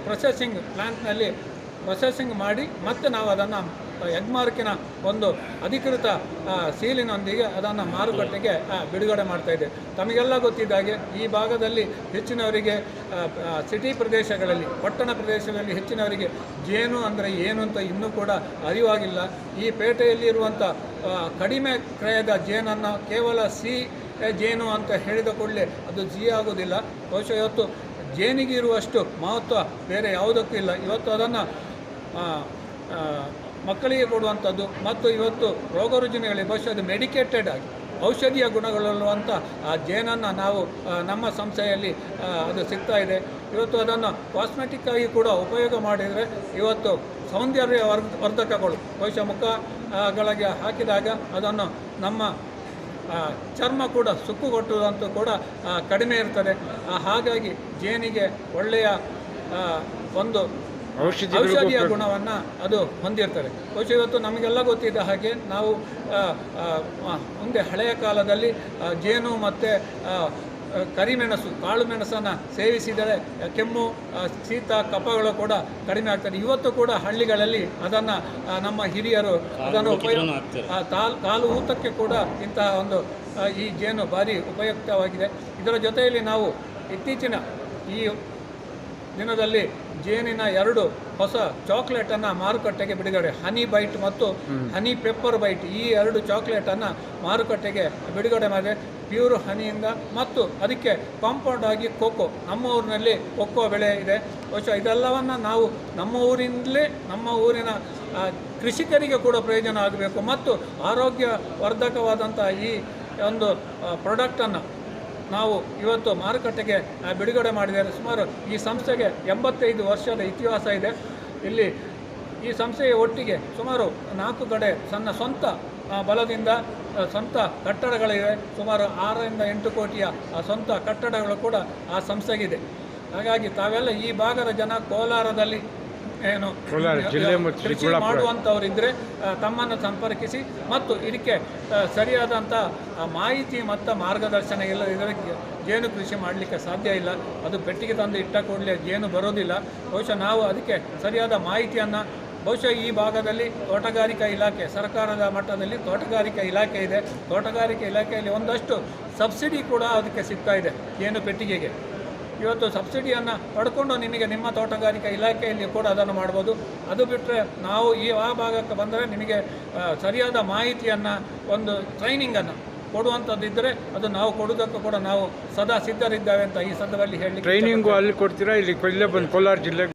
Processing ಪ್ಲ್ಯಾಂಟ್ನಲ್ಲಿ processing ಮಾಡಿ ಮತ್ತೆ ನಾವು ಅದನ್ನು ಎಗ್ಮಾರ್ಕಿನ ಒಂದು ಅಧಿಕೃತ ಸೀಲಿನೊಂದಿಗೆ ಅದನ್ನು ಮಾರುಕಟ್ಟೆಗೆ ಬಿಡುಗಡೆ ಮಾಡ್ತಾಯಿದೆ. ತಮಗೆಲ್ಲ ಗೊತ್ತಿದ್ದ ಹಾಗೆ ಈ ಭಾಗದಲ್ಲಿ ಹೆಚ್ಚಿನವರಿಗೆ ಸಿಟಿ ಪ್ರದೇಶಗಳಲ್ಲಿ, ಪಟ್ಟಣ ಪ್ರದೇಶಗಳಲ್ಲಿ ಹೆಚ್ಚಿನವರಿಗೆ ಜೇನು ಅಂದರೆ ಏನು ಅಂತ ಇನ್ನೂ ಕೂಡ ಅರಿವಾಗಿಲ್ಲ. ಈ ಪೇಟೆಯಲ್ಲಿರುವಂಥ ಕಡಿಮೆ ಕ್ರಯದ ಜೇನನ್ನು ಕೇವಲ ಸಿ ಜೇನು ಅಂತ ಹೇಳಿದ ಕೂಡಲೇ ಅದು ಜಿ ಆಗೋದಿಲ್ಲ. ಬಹುಶಃ ಇವತ್ತು ಜೇನಿಗಿರುವಷ್ಟು ಮಹತ್ವ ಬೇರೆ ಯಾವುದಕ್ಕೂ ಇಲ್ಲ. ಇವತ್ತು ಅದನ್ನು ಮಕ್ಕಳಿಗೆ ಕೊಡುವಂಥದ್ದು ಮತ್ತು ಇವತ್ತು ರೋಗ ರುಜಿನಗಳಿಗೆ ಬಹುಶಃ ಅದು ಮೆಡಿಕೇಟೆಡ್ ಆಗಿ ಔಷಧೀಯ ಗುಣಗಳಿರುವಂಥ ಆ ಜೇನನ್ನು ನಾವು ನಮ್ಮ ಸಂಸ್ಥೆಯಲ್ಲಿ ಅದು ಸಿಗ್ತಾ ಇದೆ. ಇವತ್ತು ಅದನ್ನು ಕಾಸ್ಮೆಟಿಕ್ ಆಗಿ ಕೂಡ ಉಪಯೋಗ ಮಾಡಿದರೆ ಇವತ್ತು ಸೌಂದರ್ಯ ವರ್ಧಕಗಳು ಬಹುಶಃ ಮುಖಗಳಿಗೆ ಹಾಕಿದಾಗ ಅದನ್ನು ನಮ್ಮ ಚರ್ಮ ಕೂಡ ಸುಕ್ಕುಗೊಟ್ಟುವಂತೂ ಕೂಡ ಕಡಿಮೆ ಇರ್ತದೆ. ಹಾಗಾಗಿ ಜೇನಿಗೆ ಒಳ್ಳೆಯ ಒಂದು ಔಷಧೀಯ ಗುಣವನ್ನು ಅದು ಹೊಂದಿರ್ತದೆ. ಬಹುಶಃ ಇವತ್ತು ನಮಗೆಲ್ಲ ಗೊತ್ತಿದ್ದ ಹಾಗೆ ನಾವು ಮುಂದೆ ಹಳೆಯ ಕಾಲದಲ್ಲಿ ಜೇನು ಮತ್ತು ಕರಿಮೆಣಸು, ಕಾಳು ಮೆಣಸನ್ನು ಸೇವಿಸಿದರೆ ಕೆಮ್ಮು, ಶೀತ, ಕಫಗಳು ಕೂಡ ಕಡಿಮೆ ಆಗ್ತದೆ. ಇವತ್ತು ಕೂಡ ಹಳ್ಳಿಗಳಲ್ಲಿ ಅದನ್ನು ನಮ್ಮ ಹಿರಿಯರು ಅದನ್ನು ಕಾಲು ಊತಕ್ಕೆ ಕೂಡ ಇಂತಹ ಒಂದು ಈ ಜೇನು ಭಾರಿ ಉಪಯುಕ್ತವಾಗಿದೆ. ಇದರ ಜೊತೆಯಲ್ಲಿ ನಾವು ಇತ್ತೀಚಿನ ಈ ದಿನದಲ್ಲಿ ಜೇನಿನ 2 ಹೊಸ ಚಾಕ್ಲೇಟನ್ನು ಮಾರುಕಟ್ಟೆಗೆ ಬಿಡುಗಡೆ, ಹನಿ ಬೈಟ್ ಮತ್ತು ಹನಿ ಪೆಪ್ಪರ್ ಬೈಟ್, ಈ 2 ಚಾಕ್ಲೇಟನ್ನು ಮಾರುಕಟ್ಟೆಗೆ ಬಿಡುಗಡೆ ಮಾಡಿದೆ. ಪ್ಯೂರ್ ಹನಿಯಿಂದ ಮತ್ತು ಅದಕ್ಕೆ ಕಾಂಪೌಂಡ್ ಆಗಿ ಕೋಕೋ, ನಮ್ಮ ಊರಿನಲ್ಲಿ ಕೋಕೋ ಬೆಳೆ ಇದೆ. ಬಹುಶಃ ಇದೆಲ್ಲವನ್ನು ನಾವು ನಮ್ಮ ಊರಿನಲ್ಲೇ, ನಮ್ಮ ಊರಿನ ಕೃಷಿಕರಿಗೆ ಕೂಡ ಪ್ರಯೋಜನ ಆಗಬೇಕು ಮತ್ತು ಆರೋಗ್ಯವರ್ಧಕವಾದಂಥ ಈ ಒಂದು ಪ್ರಾಡಕ್ಟನ್ನು ನಾವು ಇವತ್ತು ಮಾರುಕಟ್ಟೆಗೆ ಬಿಡುಗಡೆ ಮಾಡಿದ್ದಾರೆ. ಸುಮಾರು ಈ ಸಂಸ್ಥೆಗೆ 85 ವರ್ಷದ ಇತಿಹಾಸ ಇದೆ. ಇಲ್ಲಿ ಈ ಸಂಸ್ಥೆಯ ಒಟ್ಟಿಗೆ ಸುಮಾರು 4 ಕಡೆ ಸಣ್ಣ ಸ್ವಂತ ಬಲದಿಂದ ಸ್ವಂತ ಕಟ್ಟಡಗಳಿವೆ. ಸುಮಾರು 6 ರಿಂದ 8 ಕೋಟಿಯ ಸ್ವಂತ ಕಟ್ಟಡಗಳು ಕೂಡ ಆ ಸಂಸ್ಥೆಗಿದೆ. ಹಾಗಾಗಿ ತಾವೆಲ್ಲ ಈ ಭಾಗದ ಜನ ಕೋಲಾರದಲ್ಲಿ ಏನು ಕೃಷಿ ಮಾಡುವಂಥವರಿದ್ದರೆ ತಮ್ಮನ್ನು ಸಂಪರ್ಕಿಸಿ ಮತ್ತು ಇದಕ್ಕೆ ಸರಿಯಾದಂಥ ಮಾಹಿತಿ ಮತ್ತು ಮಾರ್ಗದರ್ಶನ ಇಲ್ಲದಿದ್ದರೆ ಜೇನು ಕೃಷಿ ಮಾಡಲಿಕ್ಕೆ ಸಾಧ್ಯ ಇಲ್ಲ. ಅದು ಪೆಟ್ಟಿಗೆ ತಂದು ಇಟ್ಟ ಕೂಡಲೇ ಜೇನು ಬರೋದಿಲ್ಲ. ಬಹುಶಃ ನಾವು ಅದಕ್ಕೆ ಸರಿಯಾದ ಮಾಹಿತಿಯನ್ನು ಬಹುಶಃ ಈ ಭಾಗದಲ್ಲಿ ತೋಟಗಾರಿಕಾ ಇಲಾಖೆ, ಸರ್ಕಾರದ ಮಟ್ಟದಲ್ಲಿ ತೋಟಗಾರಿಕಾ ಇಲಾಖೆ ಇದೆ. ತೋಟಗಾರಿಕಾ ಇಲಾಖೆಯಲ್ಲಿ ಒಂದಷ್ಟು ಸಬ್ಸಿಡಿ ಕೂಡ ಅದಕ್ಕೆ ಸಿಗ್ತಾ ಇದೆ ಜೇನು ಪೆಟ್ಟಿಗೆಗೆ. ಇವತ್ತು ಸಬ್ಸಿಡಿಯನ್ನು ಪಡ್ಕೊಂಡು ನಿಮಗೆ ನಿಮ್ಮ ತೋಟಗಾರಿಕಾ ಇಲಾಖೆಯಲ್ಲಿ ಕೂಡ ಅದನ್ನು ಮಾಡ್ಬೋದು. ಅದು ಬಿಟ್ಟರೆ ನಾವು ಆ ಭಾಗಕ್ಕೆ ಬಂದರೆ ನಿಮಗೆ ಸರಿಯಾದ ಮಾಹಿತಿಯನ್ನು, ಒಂದು ಟ್ರೈನಿಂಗನ್ನು ಕೊಡುವಂಥದ್ದಿದ್ದರೆ ಅದು ನಾವು ಕೊಡೋದಕ್ಕೂ ಕೂಡ ನಾವು ಸದಾ ಸಿದ್ಧರಿದ್ದೇವೆ ಅಂತ ಈ ಸಂದರ್ಭದಲ್ಲಿ ಹೇಳಿ. ಟ್ರೈನಿಂಗು ಅಲ್ಲಿ ಕೊಡ್ತೀರಾ? ಇಲ್ಲಿ ಬಂದು ಕೋಲಾರ ಜಿಲ್ಲೆಗೆ